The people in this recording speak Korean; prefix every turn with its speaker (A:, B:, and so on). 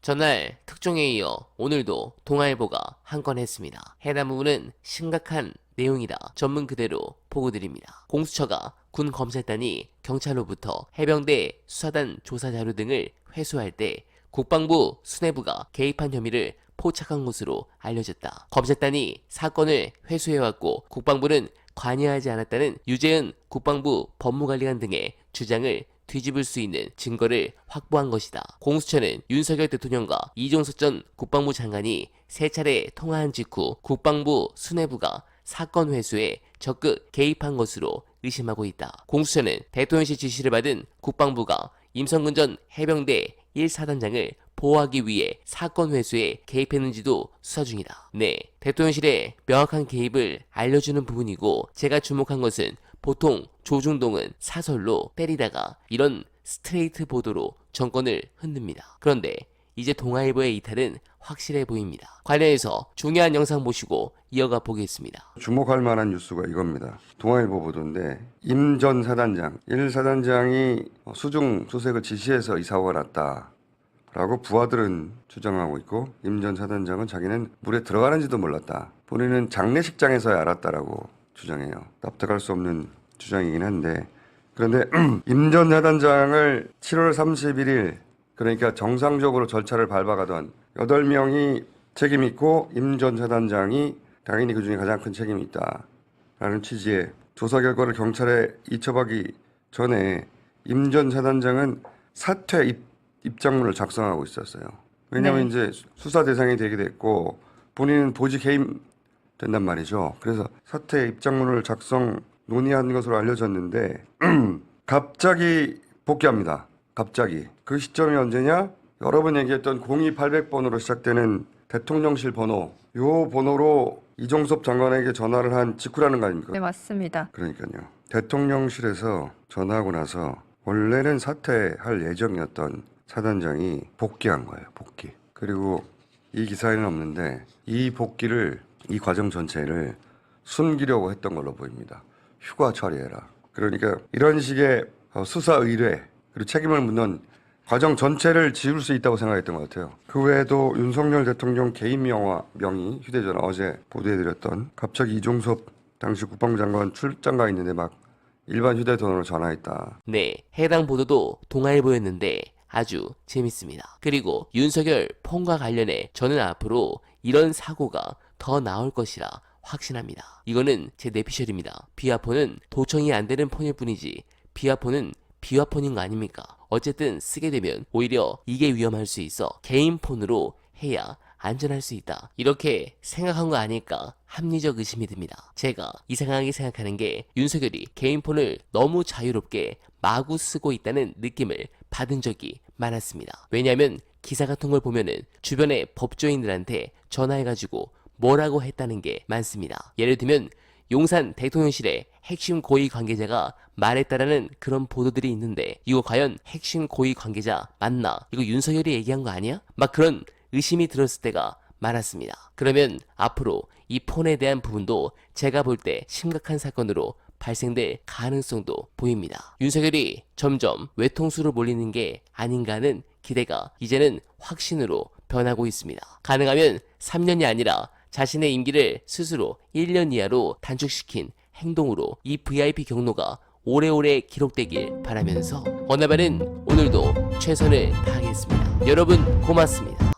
A: 전날 특종에 이어 오늘도 동아일보가 한 건 했습니다. 해당 부분은 심각한 내용이다. 전문 그대로 보고드립니다. 공수처가 군 검찰단이 경찰로부터 해병대 수사단 조사 자료 등을 회수할 때 국방부 수뇌부가 개입한 혐의를 포착한 것으로 알려졌다. 검찰단이 사건을 회수해왔고 국방부는 관여하지 않았다는 유재은 국방부 법무관리관 등의 주장을 뒤집을 수 있는 증거를 확보한 것이다. 공수처는 윤석열 대통령과 이종석 전 국방부 장관이 세 차례 통화한 직후 국방부 수뇌부가 사건 회수에 적극 개입한 것으로 의심하고 있다. 공수처는 대통령실 지시를 받은 국방부가 임성근 전 해병대 1사단장을 보호하기 위해 사건 회수에 개입했는지도 수사 중이다. 네, 대통령실의 명확한 개입을 알려주는 부분이고, 제가 주목한 것은 보통 조중동은 사설로 때리다가 이런 스트레이트 보도로 정권을 흔듭니다. 그런데 이제 동아일보의 이탈은 확실해 보입니다. 관련해서 중요한 영상 보시고 이어가 보겠습니다.
B: 주목할 만한 뉴스가 이겁니다. 동아일보 보도인데 임 전 사단장, 1사단장이 수중 수색을 지시해서 이 사고가 났다라고 부하들은 주장하고 있고, 임 전 사단장은 자기는 물에 들어가는지도 몰랐다. 본인은 장례식장에서야 알았다라고 주장해요. 납득할 수 없는 주장이긴 한데, 그런데 임 전 사단장을 7월 31일, 그러니까 정상적으로 절차를 밟아가던 8명이 책임 있고 임 전 사단장이 당연히 그중에 가장 큰 책임이 있다라는 취지의 조사 결과를 경찰에 이첩하기 전에 임 전 사단장은 사퇴 입장문을 작성하고 있었어요. 왜냐하면 이제 수사 대상이 되게 됐고 본인은 보직 해임된단 말이죠. 그래서 사퇴 입장문을 논의한 것으로 알려졌는데 갑자기 복귀합니다. 갑자기. 그 시점이 언제냐? 여러 번 얘기했던 02800번으로 시작되는 대통령실 번호, 요 번호로 이종섭 장관에게 전화를 한 직후라는 거 아닙니까?
C: 네, 맞습니다.
B: 그러니까요. 대통령실에서 전화하고 나서 원래는 사퇴할 예정이었던 사단장이 복귀한 거예요. 복귀. 그리고 이 기사에는 없는데 이 복귀를, 이 과정 전체를 숨기려고 했던 걸로 보입니다. 휴가 처리해라. 그러니까 이런 식의 수사 의뢰 그리고 책임을 묻는 과정 전체를 지울 수 있다고 생각했던 것 같아요. 그 외에도 윤석열 대통령 개인 명의 휴대전화, 어제 보도해드렸던, 갑자기 이종섭 당시 국방부 장관 출장 가 있는데 막 일반 휴대전화로 전화했다.
A: 네, 해당 보도도 동아일보였는데 아주 재밌습니다. 그리고 윤석열 폰과 관련해 저는 앞으로 이런 사고가 더 나올 것이라 확신합니다. 이거는 제 내피셜입니다. 비화폰은 도청이 안 되는 폰일 뿐이지 비화폰은 비화폰인 거 아닙니까? 어쨌든 쓰게 되면 오히려 이게 위험할 수 있어 개인 폰으로 해야 안전할 수 있다. 이렇게 생각한 거 아닐까 합리적 의심이 듭니다. 제가 이상하게 생각하는 게 윤석열이 개인 폰을 너무 자유롭게 마구 쓰고 있다는 느낌을 받은 적이 많았습니다. 왜냐하면 기사 같은 걸 보면은 주변의 법조인들한테 전화해가지고 뭐라고 했다는 게 많습니다. 예를 들면 용산 대통령실의 핵심 고위 관계자가 말했다라는 그런 보도들이 있는데 이거 과연 핵심 고위 관계자 맞나? 이거 윤석열이 얘기한 거 아니야? 막 그런 의심이 들었을 때가 많았습니다. 그러면 앞으로 이 폰에 대한 부분도 제가 볼 때 심각한 사건으로 발생될 가능성도 보입니다. 윤석열이 점점 외통수로 몰리는 게 아닌가 하는 기대가 이제는 확신으로 변하고 있습니다. 가능하면 3년이 아니라 자신의 임기를 스스로 1년 이하로 단축시킨 행동으로 이 VIP 경로가 오래오래 기록되길 바라면서 원나발은 오늘도 최선을 다하겠습니다. 여러분 고맙습니다.